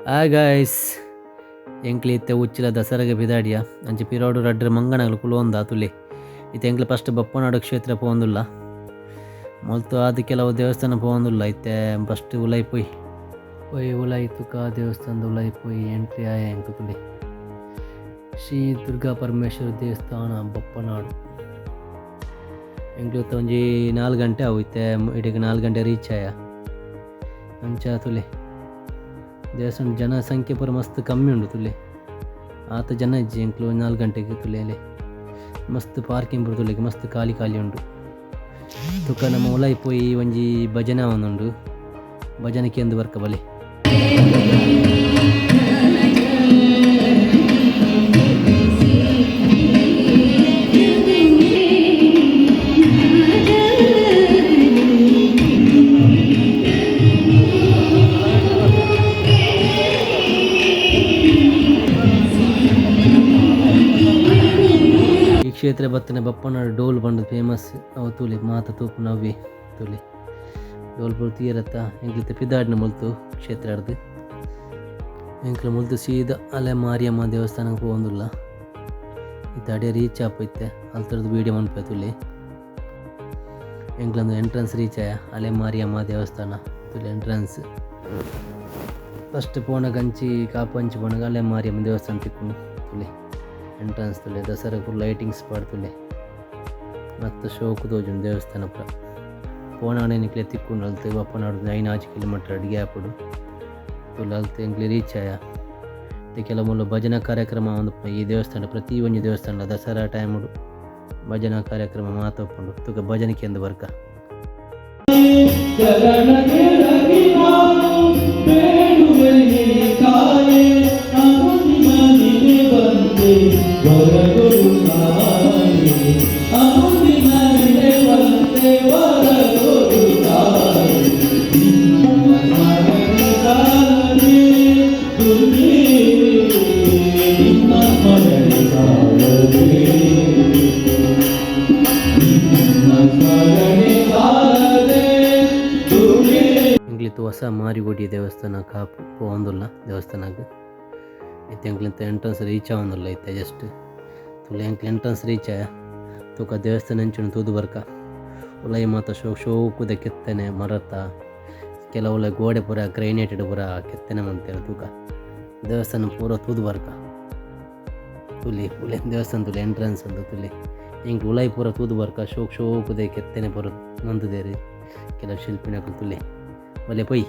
Guys ಎಂಕ್ಲಿ ಇತ್ತೆ ಉಚ್ಚಿಲ ದಸರಾಗೆ ಬಿದಾಡಿಯ ಅಂಚೆ ಪಿರೋಡು ರಡ್ಡ್ರ ಮಂಗನಗಳು ಕುಲೊಂದ ತುಲೆ ಇತ್ತೆ ಎಂಕ್ಲು ಫಸ್ಟ್ ಬಪ್ಪನಾಡು ಕ್ಷೇತ್ರ ಪೋಂದುಲ್ಲ ಮೊಲ್ತು ಅದು ಕೆಲವು ದೇವಸ್ಥಾನ ಪೋಂದುಲ್ಲ ಇತ್ತೆ ಫಸ್ಟ್ ಉಲೈ ಪೊಯ್ ಉಲೈ ತುಕ ದೇವಸ್ಥಾನದ ಉಲೈ ಪೊಯ್ ಎಂಟ್ರಿ ಆಯ ಎಂಕ್ ತುಲೆ ಶ್ರೀ ದುರ್ಗಾ ಪರಮೇಶ್ವರ ದೇವಸ್ಥಾನ ಬಪ್ಪನಾಡು ಎಂಕ್ಲು ಒಂಜಿ 4 ಗಂಟೆ ಅವು ಇತ್ತೆ ಇಡೀಗೆ 4 ಗಂಟೆ ರೀಚ್ ಆಯ ಅಂಚ ತುಲೆ ದೇವಸ್ಥಾನ ಜನಸಂಖ್ಯೆ ಪೂರ ಮಸ್ತ್ ಕಮ್ಮಿ ಉಂಡು ತುಲೆ ಆತ ಜನ ಇಜ್ಜಿ ಎಂಕ್ಲು 4 ಗಂಟೆಗೆ ತುಲೆಯಲ್ಲಿ ಮಸ್ತ್ ಪಾರ್ಕಿಂಗ್ ಪೂರ ತುಲೆಗೆ ಮಸ್ತ್ ಖಾಲಿ ಉಂಡು ತುಕ ನಮ್ಮ ಉಲೈ ಪೋಯಿ ಒಂಜಿ ಭಜನೆ ಒಂದುಂಡು ಭಜನೆಗೆ ಎಂದು ಬರ್ಕ ಬಲೆ ಕ್ಷೇತ್ರ ಬತ್ತನೆ ಬಪ್ಪನಾಡು ಡೋಲ್ ಬಂದು ಫೇಮಸ್ ಅವು ತುಲೆ ಮಾತ ತೂಪು ನವ್ವೆ ತುಲೆ ಡೋಲ್ ಪೂರ ತೀರತ್ತ ಎಂಕ್ಲಿತ್ತ ಪಿದಾಡಿನ ಮುಲ್ತು ಕ್ಷೇತ್ರ ಅರ್ದು ಎಂಕ್ಲ ಮುಲ್ತು ಸೀದಾ ಅಲೆ ಮಾರಿಯಮ್ಮ ದೇವಸ್ಥಾನಕ್ಕೆ ಹೋಗಂದಿಲ್ಲ ಇತ್ತ ಅಡೆ ರೀಚ್ ಆಪೈತೆ ಅಲ್ತರದ್ದು ವೀಡಿಯೋ ಮನ್ಪೆ ತುಲೆ ಎಂಕ್ಲೊಂದು ಎಂಟ್ರೆನ್ಸ್ ರೀಚ್ ಆಯ ಅಲೆ ಮಾರಿಯಮ್ಮ ದೇವಸ್ಥಾನ ತುಲೆ ಎಂಟ್ರೆನ್ಸ್ ಫಸ್ಟ್ ಪೋಣಗ ಅಂಚಿ ಕಾಪಂಚಿ ಪೋಣಗ ಅಲೆ ಮಾರಿಯಮ್ಮ ದೇವಸ್ಥಾನ ತಿಕ್ಕೊಂಡು ತುಲೆ ಎಂಟ್ರೆನ್ಸ್ ತುಲೆ ದಸರಾ ಫುಲ್ ಲೈಟಿಂಗ್ಸ್ ಪಾಡ್ತುಲೆ ಮತ್ತು ಶೋಕು ತೋಜುಂಡು ದೇವಸ್ಥಾನ ಪೂರ ಪೋಣಾಣೆ ನಿಕ್ಲೆ ತಿಕ್ಕೊಂಡು ಅಲ್ತೆ ಬಪ್ಪನಾಡು 9 ಕಿಲೋಮೀಟರ್ ಅಡಿಗೆ ಹಾಪುಡು ತುಲೆ ಅಲ್ತೆ ಎಂಕ್ಲೆ ರೀಚ್ ಆಯ ಕೆಲವು ಮೂಲ ಭಜನಾ ಕಾರ್ಯಕ್ರಮ ಒಂದು ಈ ದೇವಸ್ಥಾನ ಪ್ರತಿ ಒಂದು ದೇವಸ್ಥಾನ ದಸರಾ ಟೈಮುಡು ಭಜನಾ ಕಾರ್ಯಕ್ರಮ ಮಾತೊಪ್ಪುಂಡು ತುಕ ಭಜನೆಗೆ ಎಂದು ಬರ್ಕ ಎಂಕ್ಲಿತ್ತು ಹೊಸ ಮಾರಿಗುಡಿ ದೇವಸ್ಥಾನ ಕಾಪು ಪೋಂದುಲ್ಲ ದೇವಸ್ಥಾನಕ್ಕೆ ಇತ್ತೆ ಎಂಕ್ಲಿಂತ ಎಂಟ್ರೆನ್ಸ್ ರೀಚ್ ಆವಂದಿಲ್ಲ ಇತ್ತೆ ಜಸ್ಟ್ ತುಲೆ ಎಂಕ್ಲು ಎಂಟ್ರೆನ್ಸ್ ರೀಚ್ ಆಯ ತೂಕ ದೇವಸ್ಥಾನ ಹೆಂಚುಣು ತೂದು ಬರ್ಕ ಉಲೈ ಮಾತ ಶೋಕುದ ಕೆತ್ತನೆ ಮರತ ಕೆಲವುಲ ಗೋಡೆ ಪೂರ ಗ್ರೈನೇಟೆಡ್ ಪೂರ ಕೆತ್ತನೆ ಮಂತೇಳಿ ತೂಕ ದೇವಸ್ಥಾನ ಪೂರ ತೂದು ಬರ್ಕ ತುಲಿ ಉಲೆ ದೇವಸ್ಥಾನ ತುಲೆ ಎಂಟ್ರೆನ್ಸ್ ಅಂತ ತುಲಿ ಎಂಕ್ಲು ಉಲೈ ಪೂರ ತೂದು ಬರ್ಕ ಶೋಕುದ ಕೆತ್ತನೆ ಪೂರ ಮಂತದೇರಿ ಕೆಲವು ಶಿಲ್ಪಿನಕಲು ತುಲೆ ಬಲೆ ಪೊಯ್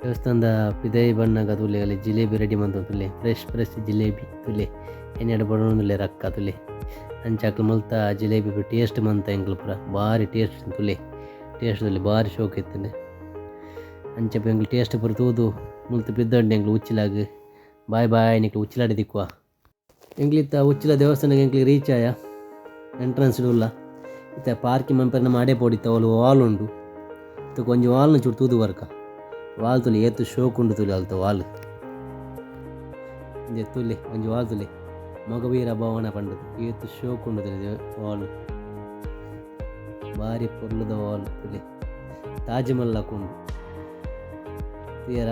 ದೇವಸ್ಥಾನದ ಪಿದೈ ಬಣ್ಣಗ ತುಲೆ ಅಲ್ಲಿ ಜಿಲೇಬಿ ರೆಡಿ ಮಂತ ತುಲೆ ಫ್ರೆಶ್ ಜಿಲೇಬಿ ತುಲೆ ಎಣ್ಣೆ ಬಡೋದಿಲ್ಲ ರಕ್ಕ ತುಲೆ ಅಂಚಾಕ್ಲು ಮಲ್ತ ಜಿಲೇಬಿ ಟೇಸ್ಟ್ ಮಂತ ಎಂಕ್ಲು ಪೂರ ಭಾರಿ ಟೇಸ್ಟ್ ತುಲೆ ಟೇಸ್ಟ್ ತುಲೆ ಭಾರಿ ಶೋಕ್ ಇತ್ತನೆ ಅಂಚ ಎಂಕ್ಲು ಟೇಸ್ಟ್ ಪೂರ ತೂದು ಮುಲ್ತು ಬಿದ್ದೊಂಡು ಎಂಕ್ಲು ಉಚ್ಚಿಲಾಗ ಬಾಯ್ ನಿಕ್ಲು ಉಚ್ಚಿಲಾಡಿ ದಿಕ್ಕುವ ಎಂಕ್ಲಿತ್ತ ಉಚ್ಚಿಲ ದೇವಸ್ಥಾನಕ್ಕೆ ಎಂಕ್ಲಿಗೆ ರೀಚ್ ಆಯ ಎಂಟ್ರೆನ್ಸ್ ಇಡುಲ್ಲ ಇತ್ತ ಪಾರ್ಕಿಂಗ್ ಮಂಪರ್ನ ಮಾಡೇ ಪೋಡಿತ್ತ ಅವಳು ವಾಲ್ ಉಂಡು ಇತ್ತ ಕೊಂಚ ವಾಲ್ನ ಚೂರು ತೂದು ಬರ್ಕ ವಾಲ್ ತುಲೆ ಏತು ಶೋಕ್ ಉಂಡು ತುಲೆ ಅಲ್ತ ವಾಲ್ ತುಲೆ ಒಂಜಿ ವಾಲ್ ತುಲೆ ಮಗವೀರ ಭವನ ಪಂಡದು ಏತು ಶೋಕ್ ಉಂಡು ತುಲೆ ವಾಲ್ ಭಾರಿ ಪೊರ್ಲುದ ವಾಲ್ ತುಲೆ ತಾಜ್ ಮಹಲ್ ಹಾಕೊಂಡು ತೀಯರ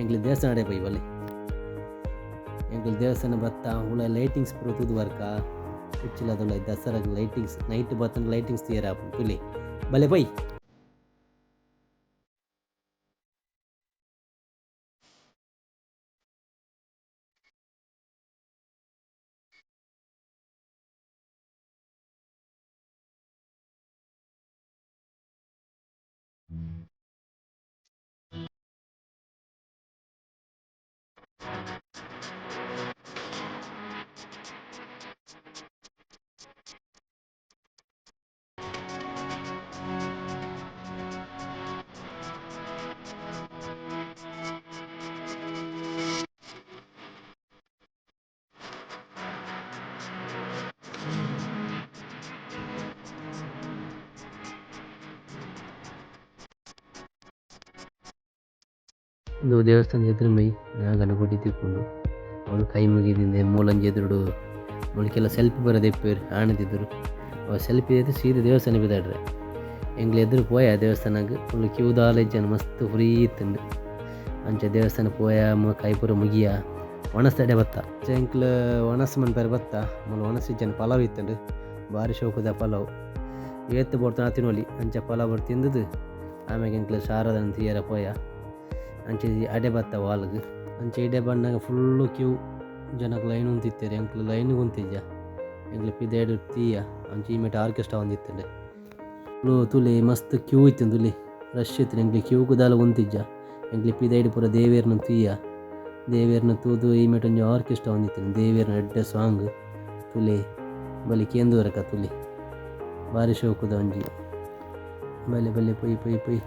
ಎಂಕ್ಲು ದೇವಸ್ಥಾನ ಅಡೆ ಪೈ ಬಲ್ಲಿ ಎಂಕ್ಲು ದೇವಸ್ಥಾನ ಬತ್ತ ಉಳ ಲೈಟಿಂಗ್ಸ್ ಪೂರ ತೂದುವರ್ಕ ಉಚ್ಚಿಲದೊಳ ದಸರಾಗ ಲೈಟಿಂಗ್ಸ್ ನೈಟ್ ಬತ್ತಂದು ಲೈಟಿಂಗ್ಸ್ ತೀಯರ ತುಲಿ ಬಲೆ ಪೈ. ಒಂದು ದೇವಸ್ಥಾನದ ಎದುರು ಮೈ ಗಣಪತಿ ತಿಕ್ಕೊಂಡು ಅವಳು ಕೈ ಮುಗಿದಿಂದ ಮೂಲಂಜಿ ಎದುರು ಅವಳಿಗೆಲ್ಲ ಸೆಲ್ಫಿ ಬರೋದು ಇಪ್ಪೇರು ಆಣದಿದ್ದರು ಅವ ಸೆಲ್ಫಿ ಎದ್ದು ಸೀದಾ ದೇವಸ್ಥಾನ ಬಿದ್ದಾಡ್ರೆ ಎಂಗ್ಳು ಎದುರು ಪೋಯ ದೇವಸ್ಥಾನಕ್ಕೆ ಅವಳು ಕ್ಯೂದಾಲೇಜ್ ಜನ ಮಸ್ತ್ ಫ್ರೀ ಇತ್ತಂಡು ಅಂಚ ದೇವಸ್ಥಾನ ಪೋಯ ಕೈ ಪೂರ ಮುಗಿಯ ಒಣಸ್ತಡೆ ಬತ್ತ ಎಂಕ್ಲು ಒಣಸ್ ಮನ್ಪೇರು ಬತ್ತ ಮಲ್ಲ ಒಣಸಿ ಜನ ಪಲಾವ್ ಇತ್ತಂಡು ಭಾರಿ ಶೋಕದ ಪಲಾವ್ ಏತ್ತು ಬರ್ತಾನೆ ತಿನ್ನೋಲಿ ಅಂಚ ಪಲಾವ್ ಬರ್ತು ತಿಂದದು ಆಮ್ಯಾಗ ಎಂಕ್ಲು ಶಾರದನ ತೀಯರ ಪೋಯ ಅಂಚೆ ಅಡೆ ಬತ್ತ ವಾಲ್ಗೆ ಅಂಚೆ ಇಡೆ ಬಂದಾಗ ಫುಲ್ಲು ಕ್ಯೂ ಜನಕ್ಕೆ ಲೈನ್ ಉಂತಿತ್ತೇರಿ ಎಂಕ್ಲು ಲೈನ್ಗೆ ಉಂತಿದ್ಜ ಎಂಕ್ಲು ಪಿದೇಡು ತೀಯ ಅಂಚೆ ಈ ಮೇಟ್ ಆರ್ಕೆಸ್ಟ್ರಾ ಒಂದಿತ್ತಂಡೆ ತುಲಿ ಮಸ್ತ್ ಕ್ಯೂ ಇತ್ತು ತುಲಿ ರಶ್ ಇತ್ತು ಎಂಕ್ಲಿ ಕ್ಯೂ ಕುದಾಲ ಉಂತಿಜ್ಜ ಎಂಕ್ಲಿ ಪಿದೇಡು ಪೂರ ದೇವೇರ್ನ ತೀಯ ದೇವೇರ್ನ ತೂದು ಈ ಮೇಟ್ ಒಂಜಿ ಆರ್ಕೆಸ್ಟ್ರಾ ಒಂದಿತ್ತು ದೇವೇರ್ನ ಎಡ್ಡೆ ಸಾಂಗ್ ತುಲಿ ಬಲಿ ಕೇಂದೂರಕ ತುಲಿ ಭಾರಿ ಶೋಕುದ ಒಂಜಿ ಬಲೆ ಬಲೆ ಪೊಯ್ ಪೊಯ್ ಪೊಯ್.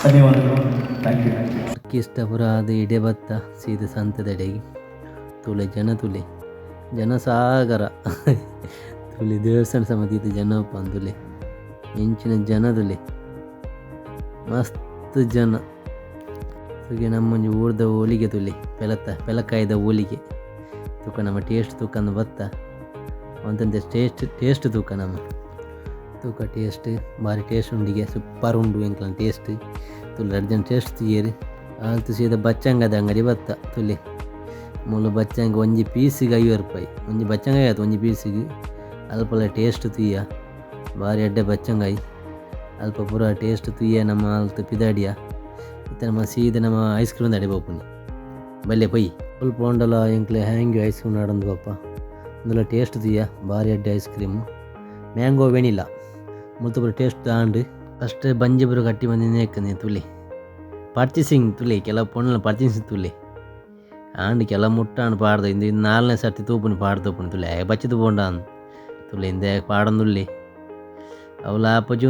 ಧನ್ಯವಾದಗಳು. Thank you. ಇಷ್ಟಪುರ ಅದು ಇಡೆ ಬತ್ತ ಸೀದ ಸಂತದೆಡೆಗೆ ತುಲೆ ಜನ ಸಾಗರ ತುಲಿ ದೇವಸ್ಥಾನ ಸಮಿತಿ ಜನ ತುಲೆ ಇಂಚಿನ ಜನ ತುಲೆ ಮಸ್ತ್ ಜನ ತುಗೆ ನಮ್ಮಂಜಿ ಊರ್ದ ಹೋಳಿಗೆ ತುಲಿ ಪೆಲಕಾಯ್ದ ಹೋಳಿಗೆ ತೂಕ ನಮ್ಮ ಟೇಸ್ಟ್ ತೂಕಂದು ಬತ್ತ ಒಂತಂದೆ ಟೇಸ್ಟ್ ತೂಕ ನಮ್ಮ ತೂಕ ಟೇಸ್ಟ್ ಭಾರಿ ಟೇಸ್ಟ್ ಉಂಡಿಗೆ ಸೂಪರ್ ಉಂಡು ಎಂಕ್ಲನ್ ಟೇಸ್ಟ್ ತುಲಿ ಅರ್ಜೆಂಟ್ ಟೇಸ್ಟ್ ತೀಯರು ಆಲ್ತು ಸೀದಾ ಬಚ್ಚಂಗದ ಅಂಗಡಿ ಬತ್ತ ತುಲಿ ಮೂಲ ಬಚ್ಚಂಗ ಒಂಜಿ ಪೀಸಿಗೆ 50 ರೂಪಾಯಿ ಒಂಜಿ ಬಚ್ಚಂಗಾಯಿ ಆಯ್ತು ಒಂಜಿ ಪೀಸಿಗೆ ಅಲ್ಪಲ ಟೇಸ್ಟ್ ತುಯ್ಯ ಭಾರಿ ಅಡ್ಡೆ ಬಚ್ಚಂಗಾಯಿ ಅಲ್ಪ ಪೂರ ಟೇಸ್ಟ್ ತುಯ್ಯ ನಮ್ಮ ಅಲ್ತು ಪಿದಾಡಿಯ ಮತ್ತು ನಮ್ಮ ಸೀದಾ ನಮ್ಮ ಐಸ್ ಕ್ರೀಮ್ ಅಡಿ ಬೋಪುನಿ ಬಲ್ಲೆ ಪೈ ಸ್ವಲ್ಪ ಹೊಂಡಲ ಎಂಕ್ಲೆ ಹ್ಯಾಂಗೆ ಐಸ್ ಕ್ರೀಮ್ ನಾಡೊಂದು ಪಾಪ ಒಂದಲ್ಲ ಟೇಸ್ಟ್ ತುಯ್ಯ ಭಾರಿ ಅಡ್ಡೆ ಐಸ್ ಕ್ರೀಮು ಮ್ಯಾಂಗೋ ವೆನಿಲ್ಲ ಮುಲ್ತಪುರ ಟೇಸ್ಟ್ ತಾಂಡು ಫಸ್ಟ್ ಬಂಜಿಬರು ಕಟ್ಟಿ ಬಂದಿನೇ ನೀ ತುಲಿ ಪರ್ಚೇಸಿಂಗ್ ತುಲಿ ಕೆಲವು ಪೊಣ್ಣಲ ಪರ್ಚೇಸಿಂಗ್ ತುಲಿ ಆಂಡ್ ಕೆಲ ಮುಟ್ಟಾಂಡು ಪಾಡ್ದು ಇಂದು 4ನೇ ಸರ್ತಿ ತೂಪುನಿ ಪಾಡ್ತೋಪುನಿ ತುಲಿ ಬಚ್ಚಿದು ಪೋಂಡ ಅಂದು ತುಲಿ ಇಂದೆ ಪಾಡಂದುಲ್ಲಿ ಅವಳು ಆಪುಜಿ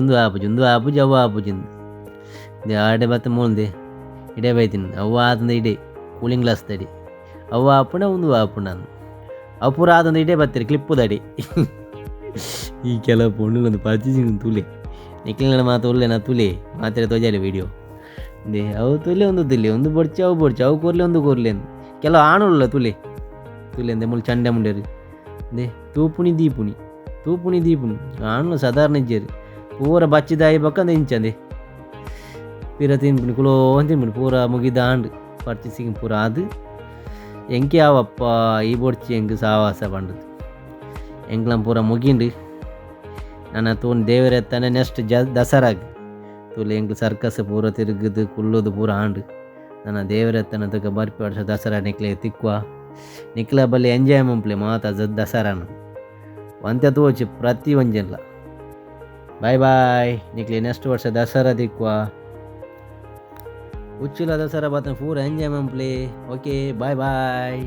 ಅವು ಆಪುಜಿಂದು ಇಂದೆ ಆಡೆ ಬತ್ತ ಮೂಲ್ದೆ ಇಡೇ ಬೈತೀನಿ ಅವು ಆತಂದ ಇಡೇ ಕೂಲಿಂಗ್ ಗ್ಲಾಸ್ ತಡಿ ಅವು ಆಪುಣ ಒಂದು ಆಪುಣ ಅಂದು ಅವು ಪೂರ ಆತಂದ ಇಡೇ ಬತ್ತೀರಿ ಕ್ಲಿಪ್ಪುದಡಿ ಈ ಕೆಲವು ಪೊಣ್ಣಲೊಂದು ಪರ್ಚೇಸಿಂಗ್ ತುಲಿ ನಿಖಿಲಿನ ಮಾತು ಒಳ್ಳೆ ನಾ ತುಲಿ ಮಾತ್ರ ತೋಜಾಲಿ ವೀಡಿಯೋ ದೇ ಅವು ತುಲಿ ಒಂದು ತುಲಿ ಒಂದು ಬೊಡ್ಚಿ ಅವು ಕೂರ್ಲೆ ಒಂದು ಕೂರ್ಲೆ ಅಂದು ಕೆಲವು ಆಣುಲ್ಲ ತುಲಿ ಅಂದೆ ಮುಳ್ಳು ಚಂಡೆ ಮುಂಡೇರಿ ದೇ ತೂಪುನಿ ದೀಪುನಿ ಆಣು ಸಾಧಾರಣ ಇಜ್ಜೇರಿ ಪೂರ ಬಚ್ಚಿದಾಯಿ ಬಕ್ಕಂದ ಇಂಚಂದೆ ಪಿರ ತಿನ್ಪುನಿ ಕುಲೋ ತಿನ್ಪುನಿ ಪೂರ ಮುಗಿದ ಆಂಡು ಪರ್ಚೇಸಿಂಗ್ ಪೂರ ಅದು ಎಂಕೆ ಅವಪ್ಪ ಈ ಬೊಡ್ಚಿ ಎಂಗೆ ಸಾವಾಸ ಪಂಡದು ಎಂಗ್ಲಂ ಪೂರ ಮುಗಿಂಡು ನಾನು ತೋನ್ ದೇವರೆತ್ತಾನೆ ನೆಕ್ಸ್ಟ್ ದಸರಾಗ ತುಲಿ ಎಂಗ್ಲು ಸರ್ಕಸ್ ಪೂರ ತಿರುಗದು ಕುಲ್ಲೋದು ಪೂರ ಆಂಡು ನನ್ನ ದೇವರೆತ್ತನ ತಗ ಬರ್ಪಿ ವರ್ಷ ದಸರಾ ನಿಕ್ಲೆ ತಿಕ್ವಾ ನಿಕ್ಲ ಬಲ್ಲಿ ಎಂಜಾಯ್ ಮಂಪ್ಲೆ ಮಾತ ದಸರಾನ ಒಂತೆ ತೋಚಿ ಪ್ರತಿ ಒಂಜಲ್ಲ ಬಾಯ್ ನಿಕ್ಲೆ ನೆಕ್ಸ್ಟ್ ವರ್ಷ ದಸರಾ ತಿಕ್ವಾ. उच्चीला दसरा बात पूरा एंजॉय मंपले. Okay bye bye.